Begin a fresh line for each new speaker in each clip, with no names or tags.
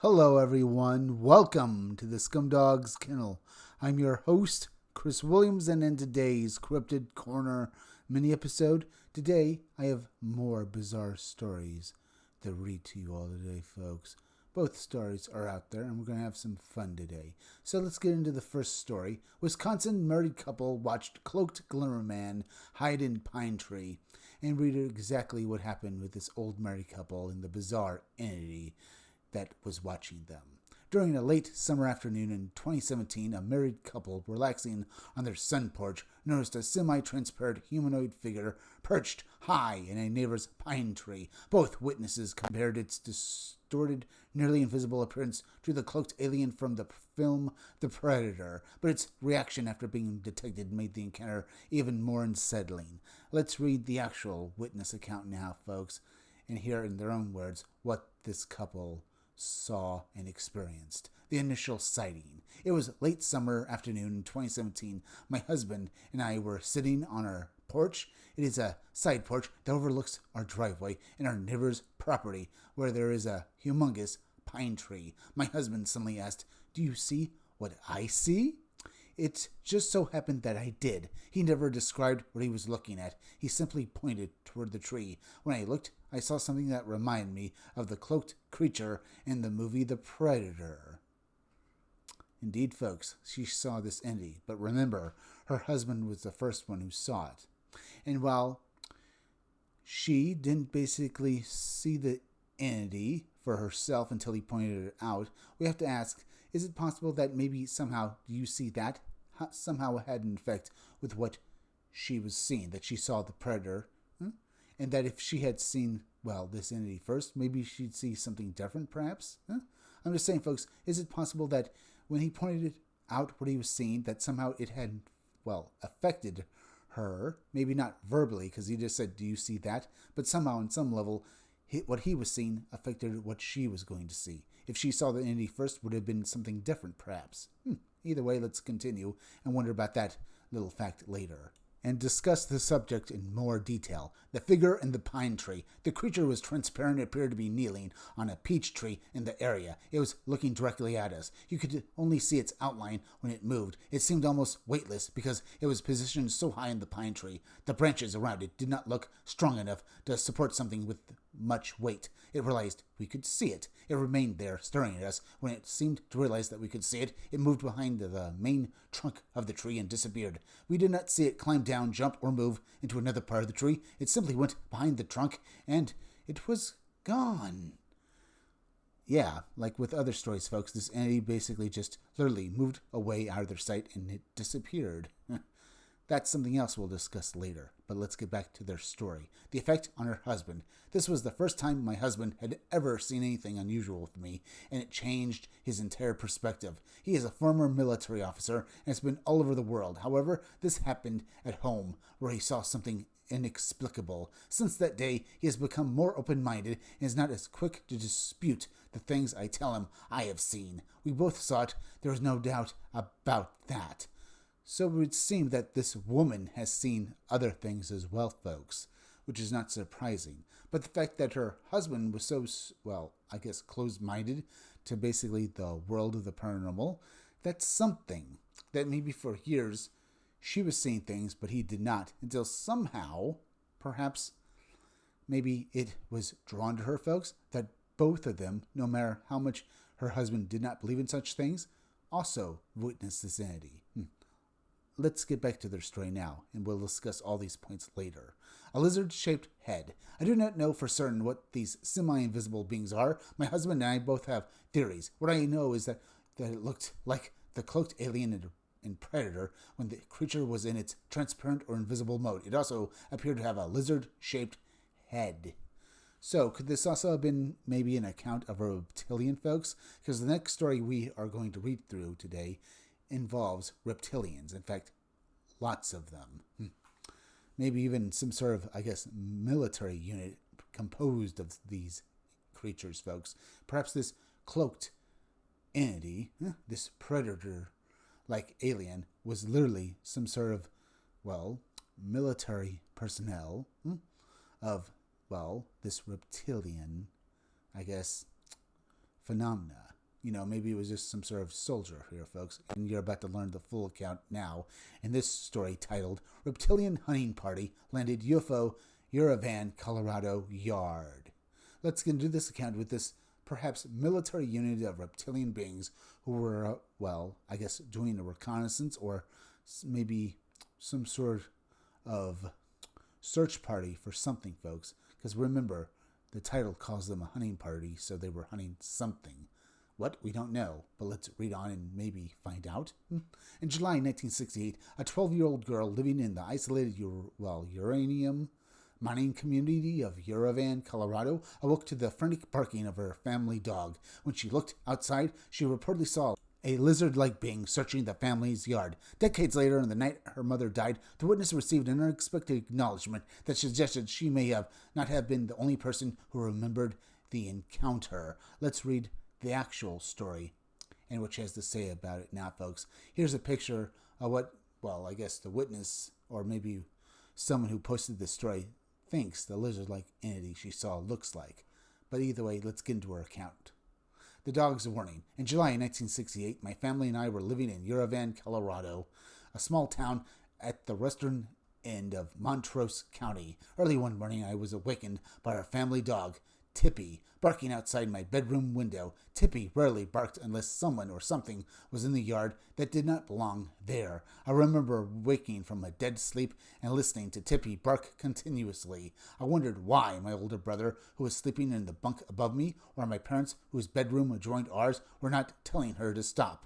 Hello, everyone. Welcome to the Scumdog's Kennel. I'm your host, Chris Williams, and in today's Cryptid Corner mini-episode, today I have more bizarre stories to read to you all today, folks. Both stories are out there, and we're going to have some fun today. So let's get into the first story. Wisconsin married couple watched cloaked Glimmer man hide in pine tree, and read exactly what happened with this old married couple and the bizarre entity that was watching them. During a late summer afternoon in 2017, a married couple relaxing on their sun porch noticed a semi-transparent humanoid figure perched high in a neighbor's pine tree. Both witnesses compared its distorted, nearly invisible appearance to the cloaked alien from the film The Predator, but its reaction after being detected made the encounter even more unsettling. Let's read the actual witness account now, folks, and hear in their own words what this couple saw and experienced. The initial sighting. It was late summer afternoon in 2017. My husband and I were sitting on our porch. It is a side porch that overlooks our driveway and our neighbor's property, where there is a humongous pine tree. My husband suddenly asked, "Do you see what I see?" It just so happened that I did. He never described what he was looking at. He simply pointed toward the tree. When I looked, I saw something that reminded me of the cloaked creature in the movie The Predator. Indeed, folks, she saw this entity, but remember, her husband was the first one who saw it. And while she didn't basically see the entity for herself until he pointed it out, we have to ask, is it possible that maybe somehow you see that somehow had an effect with what she was seeing, that she saw the predator, and that if she had seen, this entity first, maybe she'd see something different, perhaps? I'm just saying, folks, is it possible that when he pointed out what he was seeing, that somehow it had, affected her, maybe not verbally, because he just said, "Do you see that?" But somehow, on some level, what he was seeing affected what she was going to see. If she saw the entity first, would have been something different, perhaps. Either way, let's continue and wonder about that little fact later and discuss the subject in more detail. The figure in the pine tree. The creature was transparent and appeared to be kneeling on a peach tree in the area. It was looking directly at us. You could only see its outline when it moved. It seemed almost weightless because it was positioned so high in the pine tree. The branches around it did not look strong enough to support something with much weight. It realized we could see it. It remained there, staring at us. When it seemed to realize that we could see it, it moved behind the main trunk of the tree and disappeared. We did not see it climb down, jump, or move into another part of the tree. It simply went behind the trunk, and it was gone. Yeah, like with other stories, folks, this entity basically just literally moved away out of their sight and it disappeared. That's something else we'll discuss later, but let's get back to their story. The effect on her husband. This was the first time my husband had ever seen anything unusual with me, and it changed his entire perspective. He is a former military officer and has been all over the world. However, this happened at home, where he saw something inexplicable. Since that day, he has become more open-minded and is not as quick to dispute the things I tell him I have seen. We both saw it. There is no doubt about that. So it would seem that this woman has seen other things as well, folks, which is not surprising. But the fact that her husband was so, closed-minded to basically the world of the paranormal, that's something. That maybe for years she was seeing things, but he did not, until somehow, perhaps, maybe it was drawn to her, folks, that both of them, no matter how much her husband did not believe in such things, also witnessed this entity. Let's get back to their story now, and we'll discuss all these points later. A lizard-shaped head. I do not know for certain what these semi-invisible beings are. My husband and I both have theories. What I know is that it looked like the cloaked alien in Predator when the creature was in its transparent or invisible mode. It also appeared to have a lizard-shaped head. So, could this also have been maybe an account of a reptilian, folks? Because the next story we are going to read through today involves reptilians. In fact, lots of them. Maybe even some sort of, military unit composed of these creatures, folks. Perhaps this cloaked entity, this predator-like alien, was literally some sort of, military personnel of, this reptilian, phenomena. maybe it was just some sort of soldier here, folks. And you're about to learn the full account now in this story titled Reptilian Hunting Party Landed UFO Yerevan, Colorado Yard. Let's get into this account with this perhaps military unit of reptilian beings who were, I guess doing a reconnaissance or maybe some sort of search party for something, folks. Because remember, the title calls them a hunting party, so they were hunting something. What? We don't know, but let's read on and maybe find out. In July 1968, a 12-year-old girl living in the isolated uranium mining community of Yerevan, Colorado, awoke to the frantic barking of her family dog. When she looked outside, she reportedly saw a lizard-like being searching the family's yard. Decades later, on the night her mother died, the witness received an unexpected acknowledgement that suggested she may not have been the only person who remembered the encounter. Let's read the actual story and what she has to say about it now, folks. Here's a picture of what, I guess the witness or maybe someone who posted this story thinks the lizard-like entity she saw looks like. But either way, let's get into her account. The dog's warning. In July 1968, my family and I were living in Yerevan, Colorado, a small town at the western end of Montrose County. Early one morning, I was awakened by our family dog, Tippy, barking outside my bedroom window. Tippy rarely barked unless someone or something was in the yard that did not belong there. I remember waking from a dead sleep and listening to Tippy bark continuously. I wondered why my older brother, who was sleeping in the bunk above me, or my parents, whose bedroom adjoined ours, were not telling her to stop.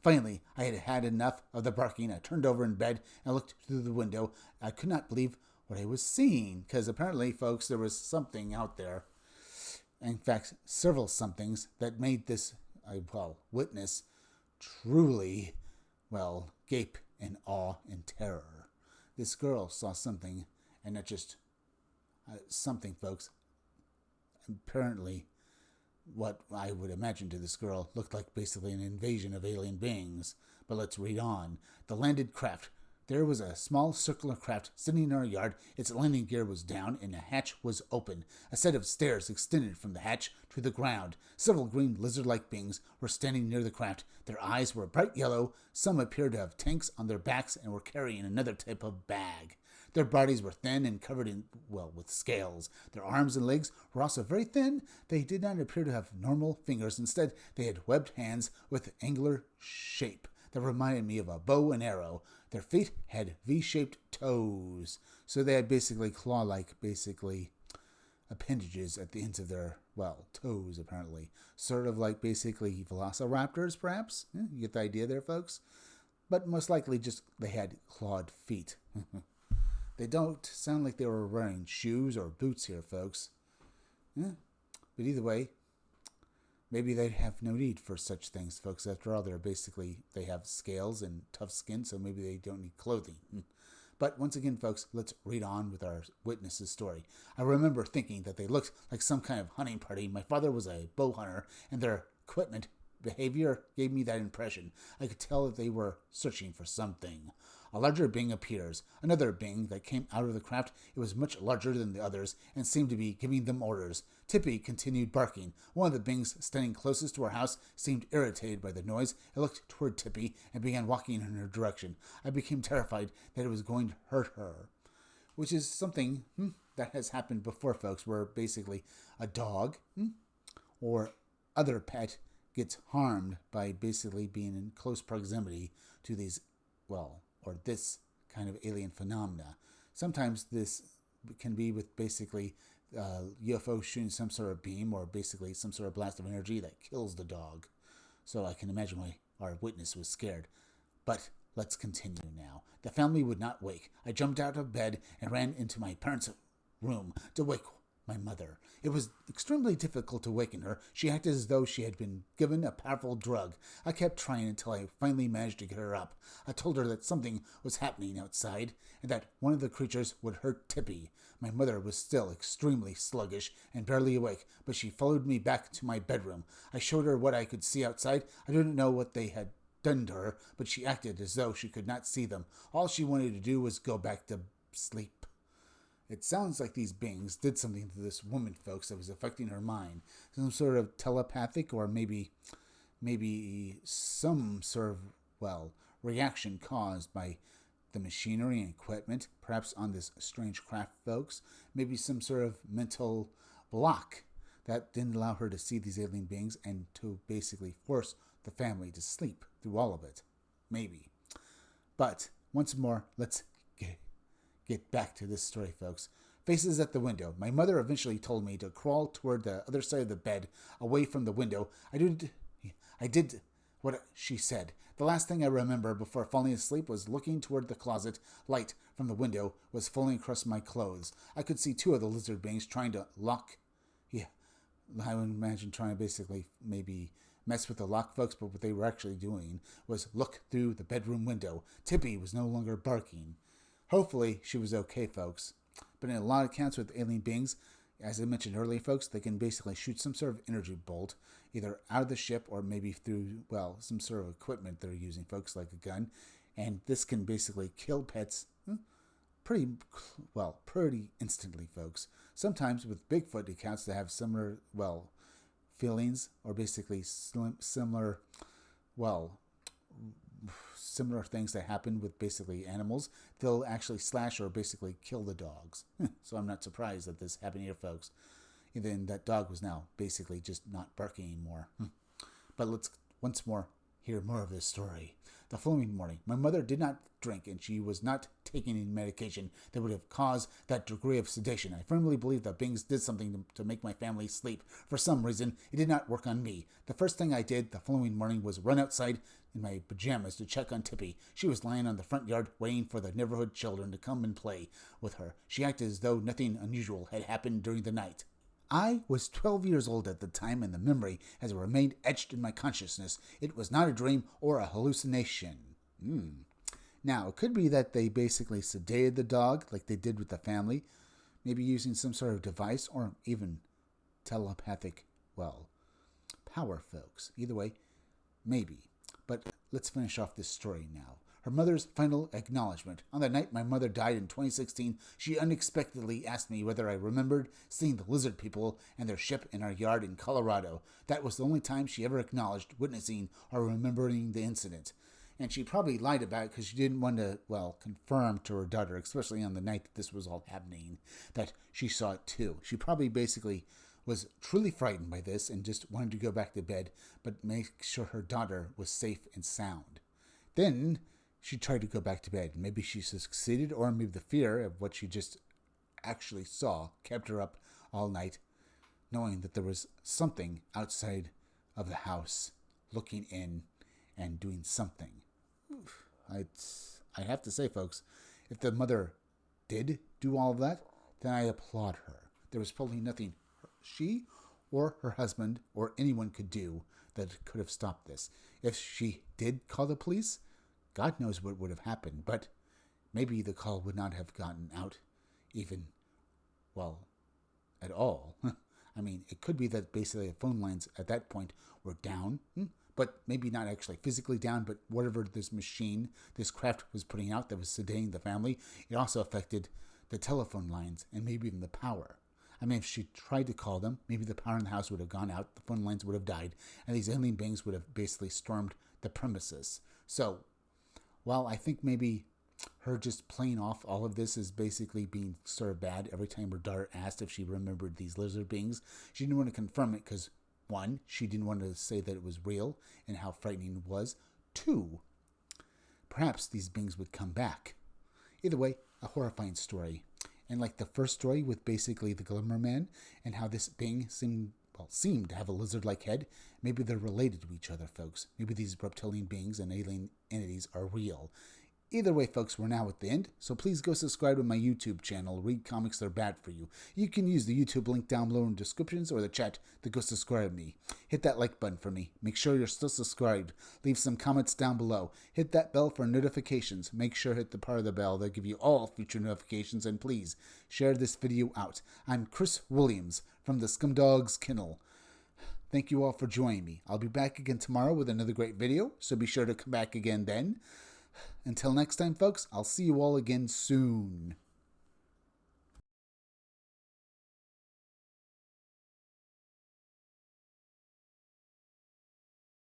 Finally, I had had enough of the barking. I turned over in bed and looked through the window. I could not believe what I was seeing, because apparently, folks, there was something out there. In fact, several somethings that made this, witness truly, gape in awe and terror. This girl saw something, and not just something, folks. Apparently, what I would imagine to this girl looked like basically an invasion of alien beings. But let's read on. The landed craft. There was a small circular craft sitting in our yard. Its landing gear was down and the hatch was open. A set of stairs extended from the hatch to the ground. Several green lizard-like beings were standing near the craft. Their eyes were bright yellow. Some appeared to have tanks on their backs and were carrying another type of bag. Their bodies were thin and covered with scales. Their arms and legs were also very thin. They did not appear to have normal fingers. Instead, they had webbed hands with angular shape that reminded me of a bow and arrow. Their feet had V-shaped toes. So they had basically claw-like, appendages at the ends of their, toes, apparently. Sort of like basically velociraptors, perhaps? You get the idea there, folks? But most likely just they had clawed feet. They don't sound like they were wearing shoes or boots here, folks. But either way, maybe they'd have no need for such things, folks. After all, they have scales and tough skin, so maybe they don't need clothing. But once again, folks, let's read on with our witness's story. I remember thinking that they looked like some kind of hunting party. My father was a bow hunter, and their behavior gave me that impression. I could tell that they were searching for something. A larger being appears. Another being that came out of the craft. It was much larger than the others and seemed to be giving them orders. Tippy continued barking. One of the beings standing closest to our house seemed irritated by the noise. It looked toward Tippy and began walking in her direction. I became terrified that it was going to hurt her, which is something that has happened before, folks, where basically a dog or other pet gets harmed by basically being in close proximity to these, or this kind of alien phenomena. Sometimes this can be with basically UFO shooting some sort of beam or basically some sort of blast of energy that kills the dog. So I can imagine why our witness was scared. But let's continue now. The family would not wake. I jumped out of bed and ran into my parents' room to wake my mother. It was extremely difficult to waken her. She acted as though she had been given a powerful drug. I kept trying until I finally managed to get her up. I told her that something was happening outside and that one of the creatures would hurt Tippy. My mother was still extremely sluggish and barely awake, but she followed me back to my bedroom. I showed her what I could see outside. I didn't know what they had done to her, but she acted as though she could not see them. All she wanted to do was go back to sleep. It sounds like these beings did something to this woman, folks, that was affecting her mind. Some sort of telepathic or maybe maybe some sort of, reaction caused by the machinery and equipment, perhaps on this strange craft, folks. Maybe some sort of mental block that didn't allow her to see these alien beings and to basically force the family to sleep through all of it. Maybe. But once more, let's get back to this story, folks. Faces at the window. My mother eventually told me to crawl toward the other side of the bed, away from the window. I did what she said. The last thing I remember before falling asleep was looking toward the closet. Light from the window was falling across my clothes. I could see two of the lizard beings trying to lock. Yeah, I would imagine trying to basically maybe mess with the lock, folks, but what they were actually doing was look through the bedroom window. Tippy was no longer barking. Hopefully, she was okay, folks. But in a lot of accounts with alien beings, as I mentioned earlier, folks, they can basically shoot some sort of energy bolt, either out of the ship or maybe through, some sort of equipment they're using, folks, like a gun. And this can basically kill pets pretty instantly, folks. Sometimes with Bigfoot accounts that have similar, feelings or basically similar things that happen with basically animals, they'll actually slash or basically kill the dogs. So I'm not surprised that this happened here, folks. And then that dog was now basically just not barking anymore. But let's once more hear more of this story. The following morning, my mother did not drink and she was not taking any medication that would have caused that degree of sedation. I firmly believe that Bings did something to make my family sleep. For some reason, it did not work on me. The first thing I did the following morning was run outside in my pajamas to check on Tippy. She was lying on the front yard waiting for the neighborhood children to come and play with her. She acted as though nothing unusual had happened during the night. I was 12 years old at the time, and the memory has remained etched in my consciousness. It was not a dream or a hallucination. Now, it could be that they basically sedated the dog like they did with the family, maybe using some sort of device or even telepathic, power, folks. Either way, maybe. But let's finish off this story now. Her mother's final acknowledgement. On the night my mother died in 2016, she unexpectedly asked me whether I remembered seeing the lizard people and their ship in our yard in Colorado. That was the only time she ever acknowledged witnessing or remembering the incident. And she probably lied about it because she didn't want to, confirm to her daughter, especially on the night that this was all happening, that she saw it too. She probably basically was truly frightened by this and just wanted to go back to bed, but make sure her daughter was safe and sound. Then she tried to go back to bed. Maybe she succeeded, or maybe the fear of what she just actually saw kept her up all night, knowing that there was something outside of the house looking in and doing something. I have to say, folks, if the mother did do all of that, then I applaud her. There was probably nothing she or her husband or anyone could do that could have stopped this. If she did call the police, God knows what would have happened, but maybe the call would not have gotten out even, at all. I mean, it could be that basically the phone lines at that point were down, but maybe not actually physically down, but whatever this machine, this craft was putting out that was sedating the family, it also affected the telephone lines and maybe even the power. I mean, if she tried to call them, maybe the power in the house would have gone out, the phone lines would have died, and these alien beings would have basically stormed the premises. So, while I think maybe her just playing off all of this as basically being sort of bad every time her daughter asked if she remembered these lizard beings, she didn't want to confirm it because, one, she didn't want to say that it was real and how frightening it was. Two, perhaps these beings would come back. Either way, a horrifying story. And like the first story with basically the Glimmer man and how this being seemed to have a lizard-like head, maybe they're related to each other, folks. Maybe these reptilian beings and alien entities are real. Either way, folks, we're now at the end, so please go subscribe to my YouTube channel, Read Comics That Are Bad For You. You can use the YouTube link down below in the descriptions or the chat to go subscribe to me. Hit that like button for me. Make sure you're still subscribed. Leave some comments down below. Hit that bell for notifications. Make sure to hit the part of the bell that give you all future notifications, and please share this video out. I'm Chris Williams from the Scumdogs Kennel. Thank you all for joining me. I'll be back again tomorrow with another great video, so be sure to come back again then. Until next time, folks, I'll see you all again soon.